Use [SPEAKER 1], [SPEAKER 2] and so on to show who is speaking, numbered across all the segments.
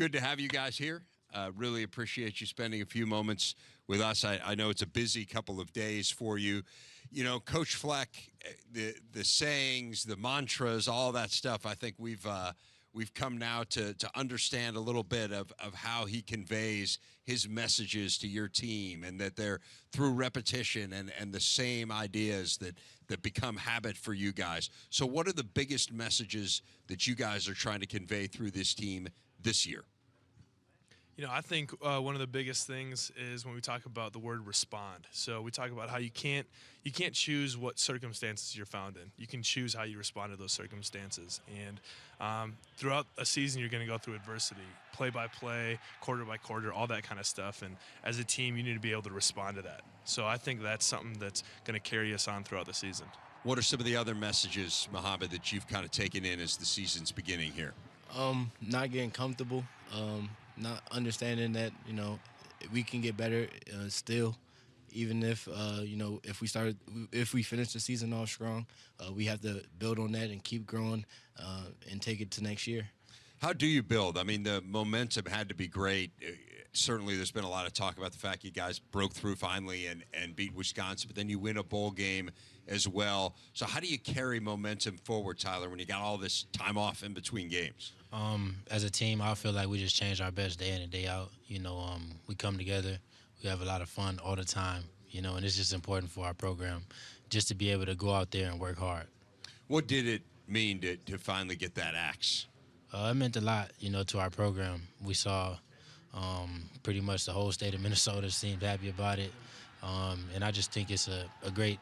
[SPEAKER 1] Good to have you guys here. Really appreciate you spending a few moments with us. I know it's a busy couple of days for you. You know, Coach Fleck, the sayings, the mantras, all that stuff. I think we've come now to understand a little bit of how he conveys his messages to your team, and that they're through repetition and the same ideas that become habit for you guys. So what are the biggest messages that you guys are trying to convey through this team this year?
[SPEAKER 2] You know, I think one of the biggest things is when we talk about the word respond. So we talk about how you can't choose what circumstances you're found in. You can choose how you respond to those circumstances. And throughout a season, you're going to go through adversity, play by play, quarter by quarter, all that kind of stuff. And as a team, you need to be able to respond to that. So I think that's something that's going to carry us on throughout the season.
[SPEAKER 1] What are some of the other messages, Mohamed, that you've kind of taken in as the season's beginning here?
[SPEAKER 3] Not getting comfortable. Not understanding that, you know, we can get better still, even if, you know, if we finish the season off strong, we have to build on that and keep growing and take it to next year.
[SPEAKER 1] How do you build? I mean, the momentum had to be great. Certainly there's been a lot of talk about the fact you guys broke through finally and beat Wisconsin, but then you win a bowl game as well. So how do you carry momentum forward, Tyler, when you got all this time off in between games?
[SPEAKER 4] As a team, I feel like we just change our best day in and day out. You know, we come together, we have a lot of fun all the time, you know, and it's just important for our program just to be able to go out there and work hard.
[SPEAKER 1] What did it mean to finally get that axe?
[SPEAKER 4] It meant a lot, you know, to our program. We saw pretty much the whole state of Minnesota seemed happy about it, and I just think it's a great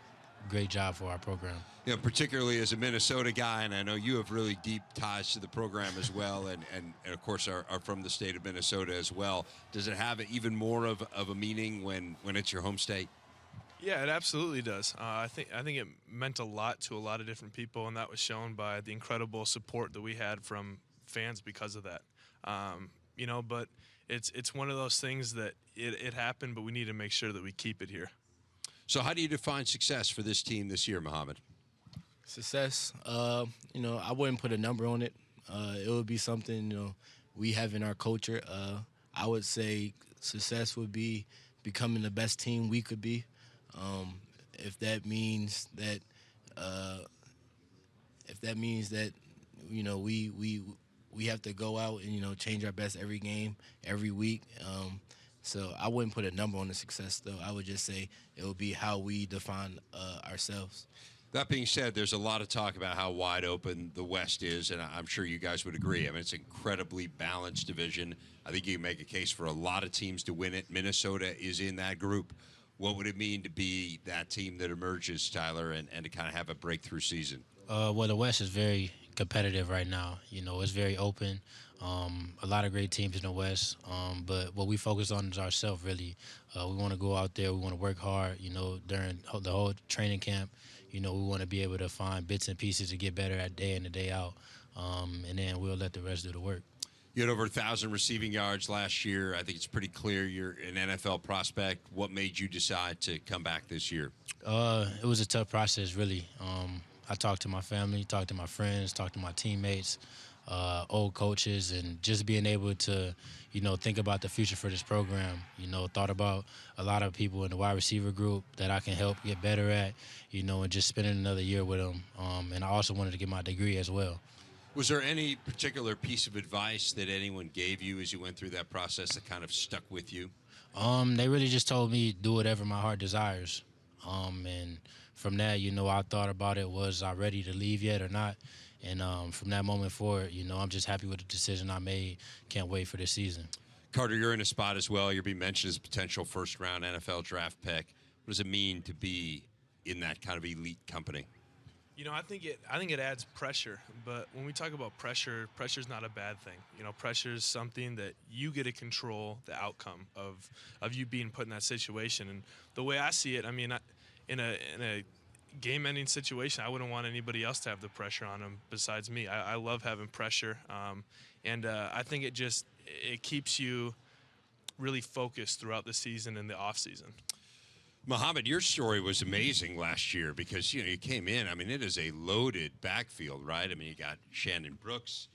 [SPEAKER 4] job for our program.
[SPEAKER 1] You know, particularly as a Minnesota guy, and I know you have really deep ties to the program as well, and of course are from the state of Minnesota as well. Does it have even more of a meaning when it's your home state?
[SPEAKER 2] Yeah, it absolutely does. I think it meant a lot to a lot of different people, and that was shown by the incredible support that we had from fans because of that. You know, but it's one of those things that it happened, but we need to make sure that we keep it here.
[SPEAKER 1] So how do you define success for this team this year, Mohamed?
[SPEAKER 3] Success, you know, I wouldn't put a number on it. It would be something, you know, we have in our culture. I would say success would be becoming the best team we could be. If that means that, you know, we have to go out and, you know, change our best every game, every week. So I wouldn't put a number on the success, though. I would just say it would be how we define ourselves.
[SPEAKER 1] That being said, there's a lot of talk about how wide open the West is, and I'm sure you guys would agree. I mean, it's an incredibly balanced division. I think you can make a case for a lot of teams to win it. Minnesota is in that group. What would it mean to be that team that emerges, Tyler, and to kind of have a breakthrough season?
[SPEAKER 4] Well, the West is very competitive right now. You know, it's very open. A lot of great teams in the West, but what we focus on is ourselves, really. We want to go out there. We want to work hard, you know, during the whole training camp. You know, we want to be able to find bits and pieces to get better at day in and day out, and then we'll let the rest do the work.
[SPEAKER 1] You had over 1,000 receiving yards last year. I think it's pretty clear you're an NFL prospect. What made you decide to come back this year?
[SPEAKER 4] It was a tough process, really. I talked to my family, talked to my friends, talked to my teammates, old coaches, and just being able to, you know, think about the future for this program. You know, thought about a lot of people in the wide receiver group that I can help get better at, you know, and just spending another year with them. And I also wanted to get my degree as well.
[SPEAKER 1] Was there any particular piece of advice that anyone gave you as you went through that process that kind of stuck with you?
[SPEAKER 4] They really just told me do whatever my heart desires. And from that, you know, I thought about it, was I ready to leave yet or not? And from that moment forward, you know, I'm just happy with the decision I made. Can't wait for this season.
[SPEAKER 1] Carter, you're in a spot as well. You're being mentioned as a potential first-round NFL draft pick. What does it mean to be in that kind of elite company?
[SPEAKER 2] You know, I think it adds pressure, but when we talk about pressure, pressure's not a bad thing. You know, pressure is something that you get to control the outcome of you being put in that situation. And the way I see it, I mean, in a game-ending situation, I wouldn't want anybody else to have the pressure on them besides me. I love having pressure, and I think it keeps you really focused throughout the season and the off season.
[SPEAKER 1] Mohamed, your story was amazing last year because, you know, you came in. I mean, it is a loaded backfield, right? I mean, you got Shandon Brooks,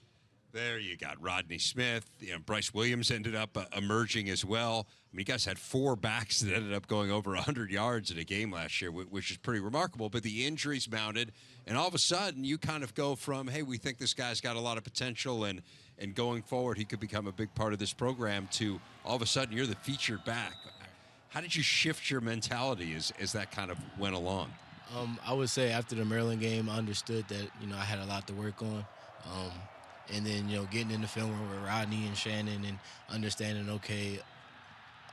[SPEAKER 1] There you got Rodney Smith. Bryce Williams ended up emerging as well. I mean, you guys had 4 backs that ended up going over 100 yards in a game last year, which is pretty remarkable. But the injuries mounted, and all of a sudden you kind of go from, hey, we think this guy's got a lot of potential, and going forward he could become a big part of this program, to all of a sudden you're the featured back. How did you shift your mentality as that kind of went along?
[SPEAKER 3] I would say after the Maryland game, I understood that, I had a lot to work on. And then, getting in the film with Rodney and Shannon and understanding, okay,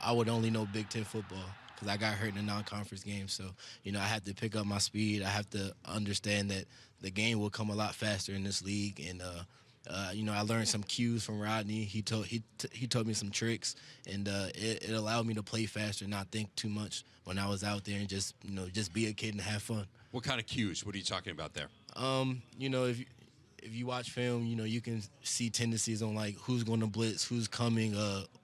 [SPEAKER 3] I would only know Big Ten football because I got hurt in the non-conference game. So, I had to pick up my speed. I have to understand that the game will come a lot faster in this league. And, I learned some cues from Rodney. He told me some tricks, and it allowed me to play faster and not think too much when I was out there, and just be a kid and have fun.
[SPEAKER 1] What kind of cues? What are you talking about there?
[SPEAKER 3] If you watch film, you can see tendencies on like who's going to blitz, who's coming,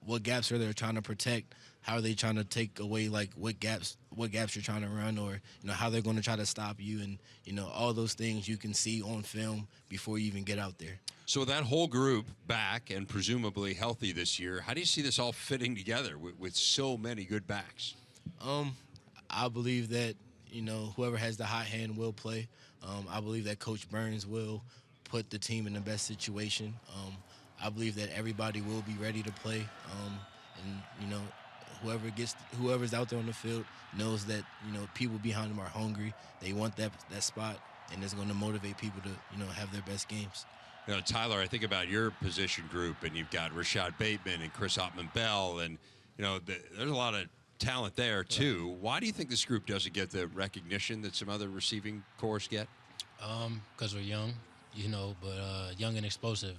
[SPEAKER 3] what gaps are they trying to protect, how are they trying to take away, like what gaps you're trying to run, or how they're going to try to stop you, and all those things you can see on film before you even get out there.
[SPEAKER 1] So that whole group back and presumably healthy this year, how do you see this all fitting together with so many good backs?
[SPEAKER 3] I believe that whoever has the hot hand will play. I believe that Coach Burns will put the team in the best situation. I believe that everybody will be ready to play, and whoever's out there on the field knows that people behind them are hungry. They want that spot, and it's going to motivate people to have their best games.
[SPEAKER 1] Tyler, I think about your position group, and you've got Rashad Bateman and Chris Ottman-Bell, and there's a lot of talent there too. Why do you think this group doesn't get the recognition that some other receiving corps get?
[SPEAKER 4] Because we're young, but young and explosive.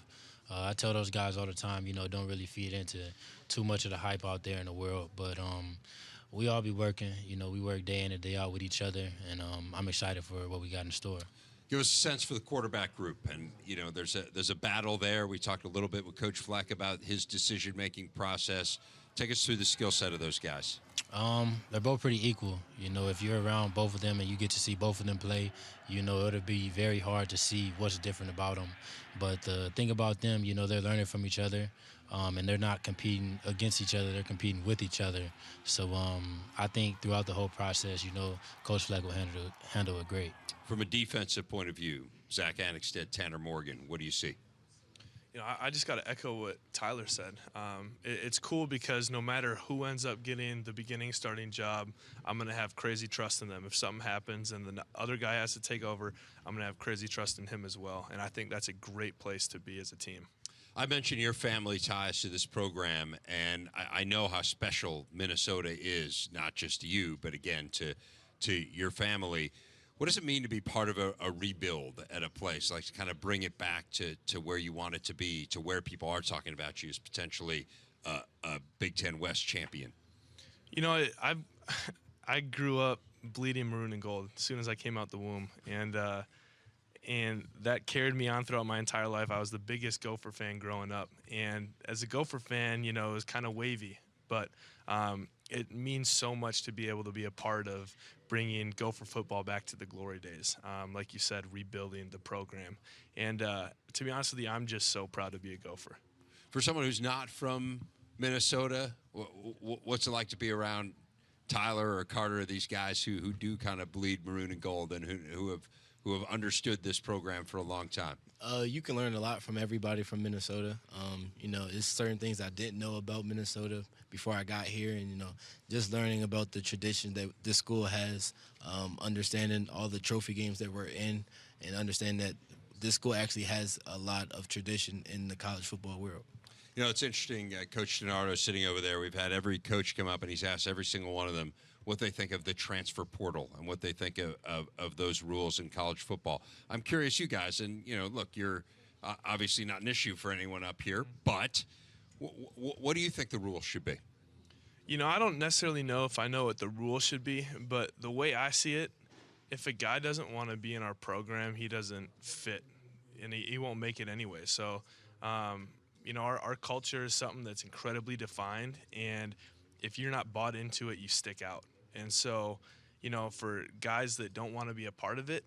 [SPEAKER 4] I tell those guys all the time, don't really feed into too much of the hype out there in the world. But we all be working. We work day in and day out with each other, and I'm excited for what we got in store.
[SPEAKER 1] Give us a sense for the quarterback group, and there's a battle there. We talked a little bit with Coach Fleck about his decision-making process. Take us through the skill set of those guys.
[SPEAKER 4] They're both pretty equal. If you're around both of them and you get to see both of them play, it'll be very hard to see what's different about them. But the thing about them, they're learning from each other, and they're not competing against each other. They're competing with each other. So I think throughout the whole process, Coach Fleck will handle it great.
[SPEAKER 1] From a defensive point of view, Zach Annexted, Tanner Morgan, what do you see?
[SPEAKER 2] I just got to echo what Tyler said. It's cool because no matter who ends up getting the beginning starting job, I'm going to have crazy trust in them. If something happens and the other guy has to take over, I'm going to have crazy trust in him as well. And I think that's a great place to be as a team.
[SPEAKER 1] I mentioned your family ties to this program, and I know how special Minnesota is, not just to you, but again to your family. What does it mean to be part of a rebuild at a place, like to kind of bring it back to where you want it to be, to where people are talking about you as potentially a Big Ten West champion?
[SPEAKER 2] I grew up bleeding maroon and gold as soon as I came out the womb, and that carried me on throughout my entire life. I was the biggest Gopher fan growing up, and as a Gopher fan, it was kind of wavy, but it means so much to be able to be a part of bringing Gopher football back to the glory days. Like you said, rebuilding the program. And to be honest with you, I'm just so proud to be a Gopher.
[SPEAKER 1] For someone who's not from Minnesota, what's it like to be around Tyler or Carter, these guys who do kind of bleed maroon and gold and who have understood this program for a long time?
[SPEAKER 3] You can learn a lot from everybody from Minnesota. It's certain things I didn't know about Minnesota before I got here, and just learning about the tradition that this school has, understanding all the trophy games that we're in, and understanding that this school actually has a lot of tradition in the college football world.
[SPEAKER 1] It's interesting. Coach DiNardo sitting over there. We've had every coach come up, and he's asked every single one of them what they think of the transfer portal and what they think of those rules in college football. I'm curious, you guys, and look, you're obviously not an issue for anyone up here, but what do you think the rules should be?
[SPEAKER 2] I don't necessarily know if I know what the rules should be, but the way I see it, if a guy doesn't want to be in our program, he doesn't fit, and he won't make it anyway. So, our culture is something that's incredibly defined, and if you're not bought into it, you stick out. And so, for guys that don't want to be a part of it,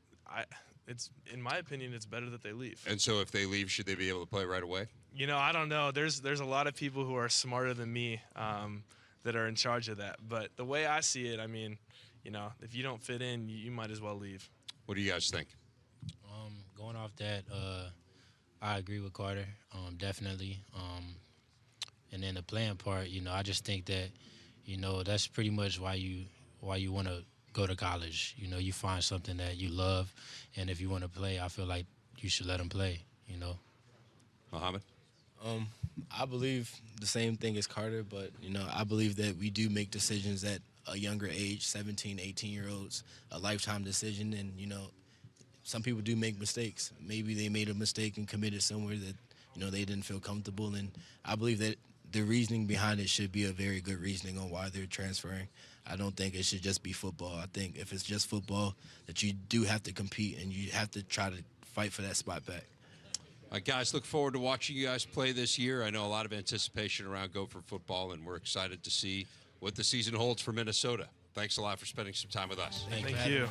[SPEAKER 2] it's in my opinion, it's better that they leave.
[SPEAKER 1] And so if they leave, should they be able to play right away?
[SPEAKER 2] You know, I don't know. There's a lot of people who are smarter than me that are in charge of that. But the way I see it, I mean, you know, if you don't fit in, you might as well leave.
[SPEAKER 1] What do you guys think?
[SPEAKER 4] Going off that, I agree with Carter, definitely. And then the playing part, you know, I just think that, you know, that's pretty much why you want to go to college. You know, you find something that you love, and if you want to play, I feel like you should let them play, you know.
[SPEAKER 1] Mohamed?
[SPEAKER 3] I believe the same thing as Carter, but, you know, I believe that we do make decisions at a younger age, 17, 18-year-olds, a lifetime decision. And, you know, some people do make mistakes. Maybe they made a mistake and committed somewhere that, you know, they didn't feel comfortable. And I believe that the reasoning behind it should be a very good reasoning on why they're transferring. I don't think it should just be football. I think if it's just football, that you do have to compete and you have to try to fight for that spot back.
[SPEAKER 1] Guys, look forward to watching you guys play this year. I know a lot of anticipation around Gopher football, and we're excited to see what the season holds for Minnesota. Thanks a lot for spending some time with us.
[SPEAKER 2] Thank you.